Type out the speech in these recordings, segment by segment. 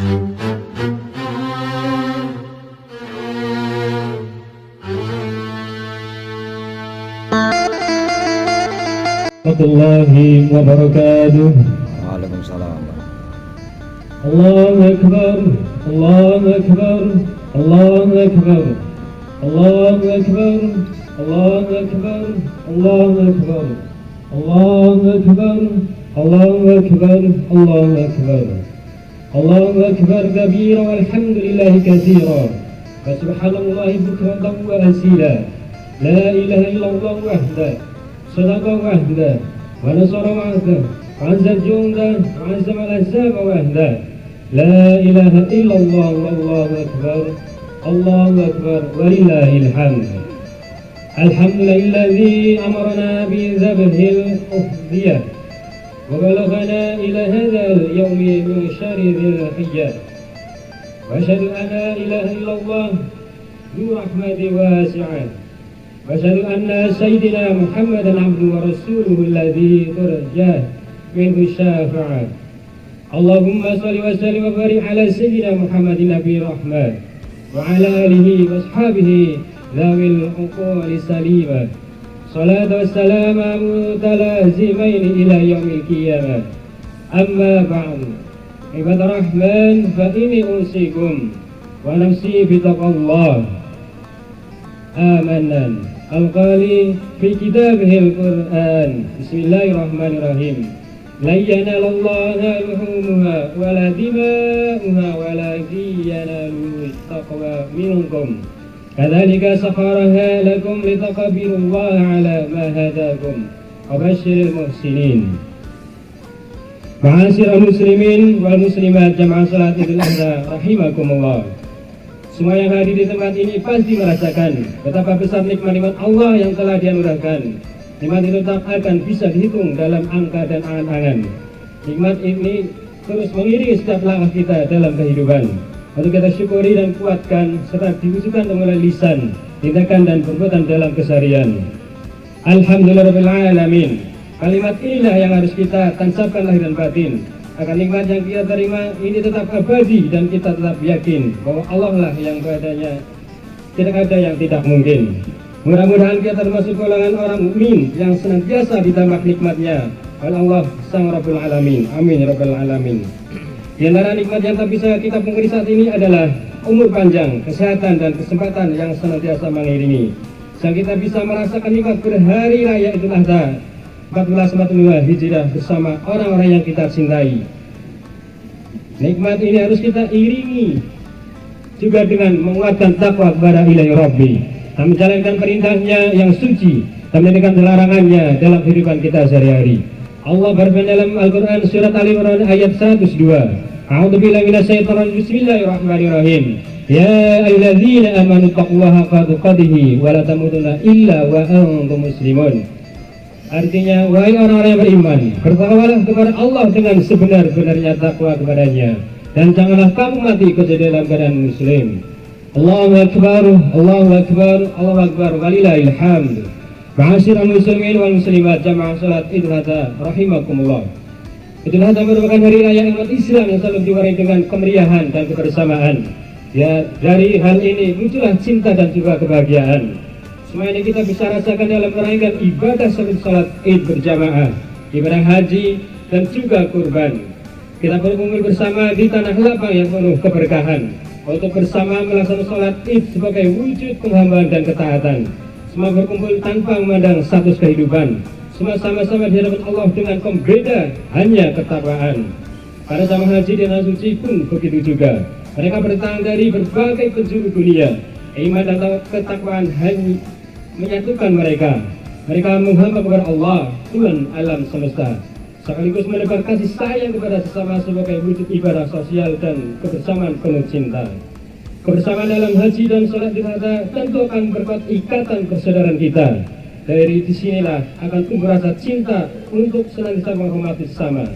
warahmatullahi wabarakatuh. Waalaikumsalam. Allahu Akbar, Allahu Akbar, Allahu Akbar, Allahu Akbar, Allahu Akbar, Allahu Akbar, Allahu Akbar, Allahu Akbar, Allahu Akbar, Allahu Akbar kabira walhamdulillahi katsira wa subhanallahi bukratan wa asila. La ilaha illallah wahdahu صدق وحده ونصر وحده وعز جنده وعزم الأحزاب وحده. لا إله إلا الله والله أكبر الله أكبر ولله الحمد. الحمد لله الذي أمرنا بذبح الأضحية وبلغنا إلى هذا اليوم من شهر ذي الحجة. وأشهد أن لا إله إلا الله ذو رحمة واسعة. وأشهد أن سيدنا محمدا عبده ورسوله الذي ترجى منه الشافعة. اللهم صل وسلم وبارك على سيدنا محمد نبي الرحمة وعلى آله وأصحابه ذوي العقول السليمة. صلاة والسلام متلازمين إلى يوم القيامة. أما بعد عباد الرحمن فإني أوصيكم ونفسي بتقوى الله آمنا القالي في كتابه القرآن. بسم الله الرحمن الرحيم. لن ينال الله لحومها ولا دماؤها ولكن يناله التقوى منكم. كذلك سخرها لكم لتكبروا الله على ما هداكم وبشر المحسنين. معاشر المسلمين والmuslimat jamaah salat Idul Adha rahimakumullah. Semua yang hadir di tempat ini pasti merasakan betapa besar nikmat-nikmat Allah yang telah dianugerahkan. Nikmat itu tak akan bisa dihitung dalam angka dan angan-angan. Nikmat ini terus mengiringi setiap langkah kita dalam kehidupan. Untuk kita syukuri dan kuatkan serta diwujudkan melalui lisan, tindakan dan perbuatan dalam keseharian. Alhamdulillahirabbil alamin. Kalimat inilah yang harus kita tansapkan lahir dan batin. Agar nikmat yang kita terima ini tetap abadi dan kita tetap yakin bahwa Allah lah yang padanya tidak ada yang tidak mungkin. Mudah-mudahan kita termasuk golongan orang mukmin yang senantiasa ditambah nikmatnya oleh Allah Sang Rabbul Alamin. Amin ya Rabbal Alamin. Di antara nikmat yang tak bisa kita pungkiri saat ini adalah umur panjang, kesehatan dan kesempatan yang senantiasa mengiringi. Sehingga kita bisa merasakan nikmat berhari raya Idul Adha 1442 Hijriah bersama orang-orang yang kita cintai. Nikmat ini harus kita iringi juga dengan menguatkan takwa kepada Ilahi Rabbi dan menjalankan perintahnya yang suci dan meninggalkan larangannya dalam kehidupan kita sehari-hari. Allah berfirman dalam Al-Quran surat Ali Imran ayat 102. A'udzubillahi minasyaitonir rajim. Bismillahirrahmanirrahim. Ya ayyuhalladzina amanu taqullaha haqqa tuqatih wa la tamutunna illa wa antum muslimun. Artinya, wahai orang-orang yang beriman, bertakwalah kepada Allah dengan sebenar-benarnya takwa kepadanya, dan janganlah kamu mati kecuali dalam keadaan muslim. Allahu Akbar, Allahu Akbar, Allahu Akbar, walillahil hamd. Ma'asyiral muslimin wal muslimat jamaah salat Idul Adha rahimakumullah. Idul Adha merupakan hari raya umat Islam yang selalu diwarnai dengan kemeriahan dan kebersamaan. Ya, dari hal ini muncullah cinta dan juga kebahagiaan. Semua ini kita bisa rasakan dalam merayakan ibadah seperti salat Id berjamaah, ibadah haji, dan juga kurban. Kita berkumpul bersama di tanah lapang yang penuh keberkahan untuk bersama melaksanakan salat Id sebagai wujud penghambaan dan ketaatan. Semua berkumpul tanpa memandang status kehidupan. Semua sama-sama di hadapan Allah dengan pembeda hanya ketakwaan. Para jamaah haji di tanah suci pun begitu juga. Mereka bertahan dari berbagai penjuru dunia. Iman dan ketakwaan hanya menyatukan mereka. Mereka menghamba kepada Allah, Tuhan alam semesta, sekaligus menebar kasih sayang kepada sesama sebagai wujud ibadah sosial dan kebersamaan penuh cinta. Kebersamaan dalam haji dan sholat Idul Adha tentu akan memperkuat ikatan persaudaraan kita. Dari disinilah akan tumbuh rasa cinta untuk senantiasa menghormati sesama.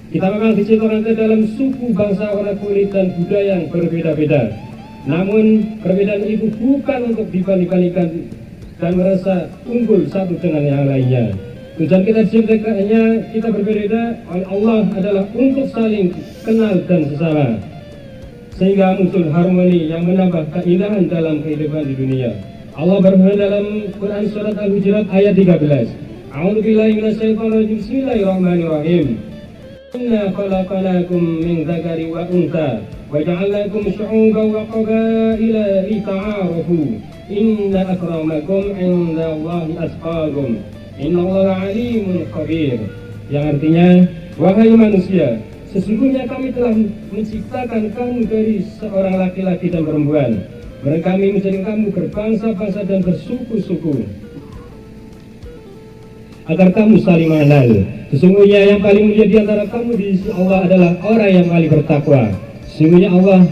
Kita memang diciptakan ke dalam suku, bangsa, warna kulit dan budaya yang berbeda-beda. Namun perbedaan itu bukan untuk dibanding-bandingkan dan merasa unggul satu dengan yang lainnya. Tujuan kita diciptakannya kita berbeda oleh Allah adalah untuk saling kenal dan sesama. sehingga muncul harmoni yang menambah keindahan dalam kehidupan di dunia. Allah berfirman dalam Quran surat Al-Hujurat ayat 13. A'udzubillahi minasyaitonirrajim. Bismillahirrahmanirrahim. Inna khalaqnakum min dzakari wa untha wa ja'alnakum syu'uban wa qabaila lita'arafu. Inna akramakum 'indallahi atqakum. Innallaha 'alimun khabir. Yang artinya, wahai manusia, sesungguhnya kami telah menciptakan kamu dari seorang laki-laki dan perempuan. Dan kami menjadikan kamu berbangsa-bangsa dan bersuku-suku, agar kamu saling mengenal. Sesungguhnya yang paling mulia di antara kamu di sisi Allah adalah orang yang paling bertakwa. Sesungguhnya Allah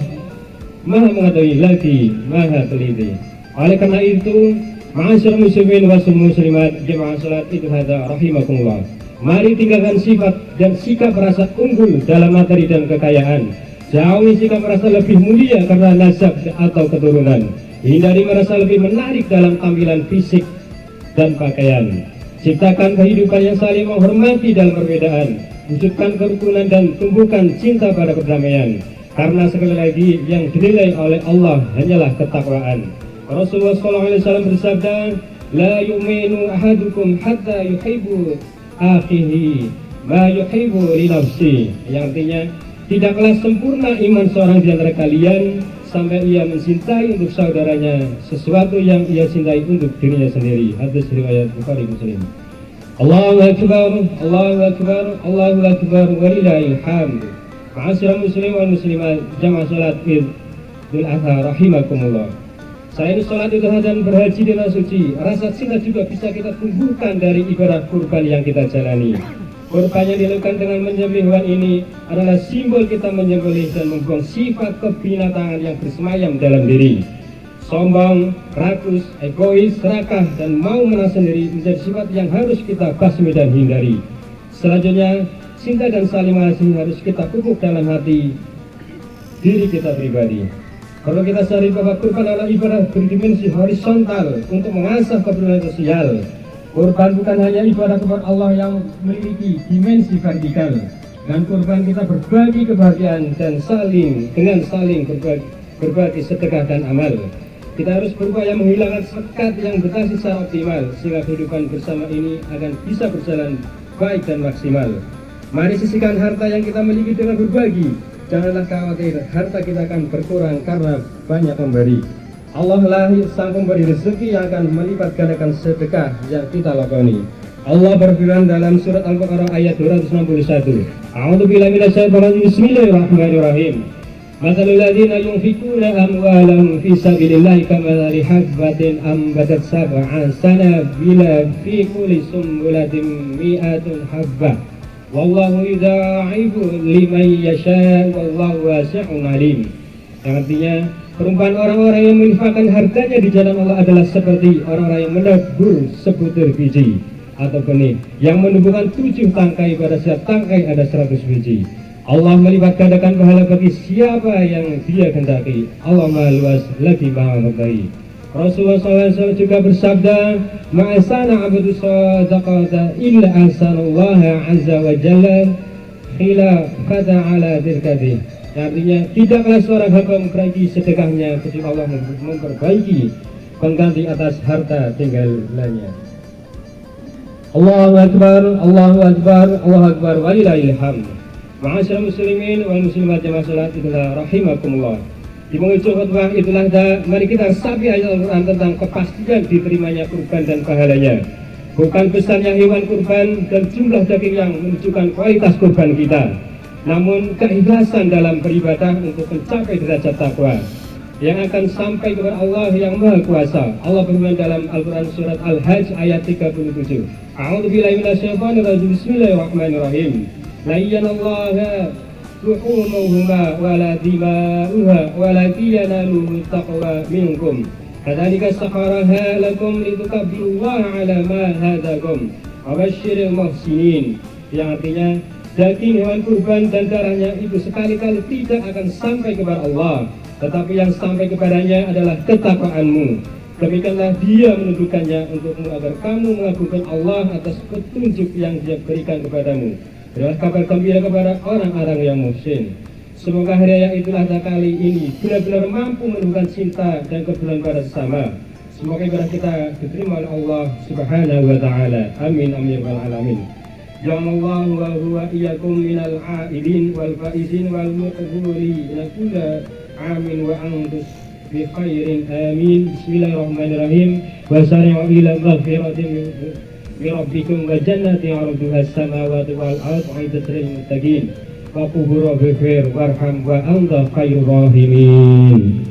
Maha mengetahui lagi Maha teliti. Oleh karena itu, ma'asyiral muslimin wal muslimat jemaah salat Idul Adha rahimakumullah, mari tinggalkan sifat dan sikap merasa unggul dalam materi dan kekayaan. Jauhi sikap merasa lebih mulia karena nasab atau keturunan. Hindari merasa lebih menarik dalam tampilan fisik dan pakaian. Ciptakan kehidupan yang saling menghormati dalam perbedaan. Wujudkan kerukunan dan tumbuhkan cinta pada perdamaian. Karena sekali lagi yang dinilai oleh Allah hanyalah ketakwaan. Rasulullah SAW bersabda, "La yu'minu ahadukum hatta yuhibbu akhihi ma yuhibbu li nafsi." Yang artinya, tidaklah sempurna iman seorang di antara kalian sampai ia mencintai untuk saudaranya sesuatu yang ia cintai untuk dirinya sendiri. Hadis riwayat Bukhari Muslim. Allahu Akbar, Allahu Akbar, Allahu Akbar, walillahil hamd. Ma'asyiral muslimin wal muslimat jamaah salat Idul Adha rahimakumullah. Selain salat Idul Adha dan berhaji di tanah suci, rasa cinta juga bisa kita tumbuhkan dari ibadah kurban yang kita jalani. Kurban yang dilakukan dengan menyembelih hewan ini adalah simbol kita menyembelih dan membuang sifat kebinatangan yang bersemayam dalam diri. Sombong, rakus, egois, serakah, dan mau menang sendiri menjadi sifat yang harus kita basmi dan hindari. Selanjutnya, cinta dan saling mengasihi harus kita pupuk dalam hati diri kita pribadi. Perlu kita sadari bahwa kurban adalah ibadah berdimensi horizontal untuk mengasah kepedulian sosial. Kurban bukan hanya ibadah kepada Allah yang memiliki dimensi vertikal. Dengan kurban kita berbagi kebahagiaan dan saling berbagi sedekah dan amal. Kita harus berupaya menghilangkan sekat yang bertahan secara optimal sehingga kehidupan bersama ini akan bisa berjalan baik dan maksimal. Mari sisihkan harta yang kita miliki dengan berbagi. Janganlah khawatir harta kita akan berkurang karena banyak memberi. Allah lah sang pemberi rezeki yang akan melipat gandakan sedekah yang kita lakoni. Allah berfirman dalam surat Al-Baqarah ayat 261. A'udzubillahi minasyaitonir rajim. Bismillahirrahmanirrahim. Mathalul ladzina yunfikuna amwalahum fi sabilillahi kamathali habbatin ambatat sab'a sanabila fi kulli sumbulatin mi'atun habbah. Wallahu yudha'ifu liman yasha' wallahu wasi'un alim. Yang artinya, perumpamaan orang-orang yang menginfakkan hartanya di jalan Allah adalah seperti orang-orang yang menabur sebutir biji atau benih yang menumbuhkan 7 tangkai, pada setiap tangkai ada 100 biji. Allah melipat gandakan pahala bagi siapa yang Dia kehendaki. Allah Maha Luas lagi Maha mengetahui. Rasulullah SAW juga bersabda, "Ma'asana abdu sadaqata illa ahsanallaha azza wa jalla khilafata ala dirkati." Artinya, tidaklah seorang hamba memperbaiki sedekahnya kecuali Allah memperbaiki pengganti atas harta tinggalannya. Allahu Akbar, Allahu Akbar, Allahu Akbar, walillahil hamd. Ma'asyiral muslimin wal muslimat jamaah salat Idul Adha rahimakumullah. Di penghujung khutbah Idul Adha, mari kita sapi ayat Al-Quran tentang kepastian diterimanya kurban dan pahalanya. Bukan besarnya hewan kurban dan jumlah daging yang menunjukkan kualitas kurban kita, namun keikhlasan dalam beribadah untuk mencapai derajat takwa yang akan sampai kepada Allah yang Maha Kuasa. Allah berfirman dalam Al-Quran surat Al-Hajj ayat 37. A'udzubillahi minasyaitonir rajim. Bismillahirrahmanirrahim. La yanallaha luhumuhuma wala dima'uha walakin yanaluhu taqwa minkum. Kadzalika sakharaha lakum litukabbirullaha 'ala ma hadakum wa basyiril muhsinin. Yang artinya, daging hewan kurban dan darahnya itu sekali-kali tidak akan sampai kepada Allah, tetapi yang sampai kepadanya adalah ketakwaanmu. Demikianlah Dia menunjukkannya untukmu agar kamu mengagungkan Allah atas petunjuk yang Dia berikan kepadamu. Adalah kabar gembira kepada orang-orang yang muhsin. Semoga hari raya Idul Adha kali ini benar-benar mampu menumbuhkan cinta dan kepedulian pada sesama. Semoga ibadah kita diterima oleh Allah Subhanahu wa taala. Amin amin wal alamin. Ja'alallahu wa huwa iyyakum minal a'idin wal faizin wal muqburin kulla amin wa antum bi khairin amin. Bismillahirrahmanirrahim. Wa sari'u ila maghfiratin min rabbikum wa jannatin 'arduha as-samawati wal ardu 'iddat lil muttaqin. Wa qubur ghafir warham wa anta khairur rahimin.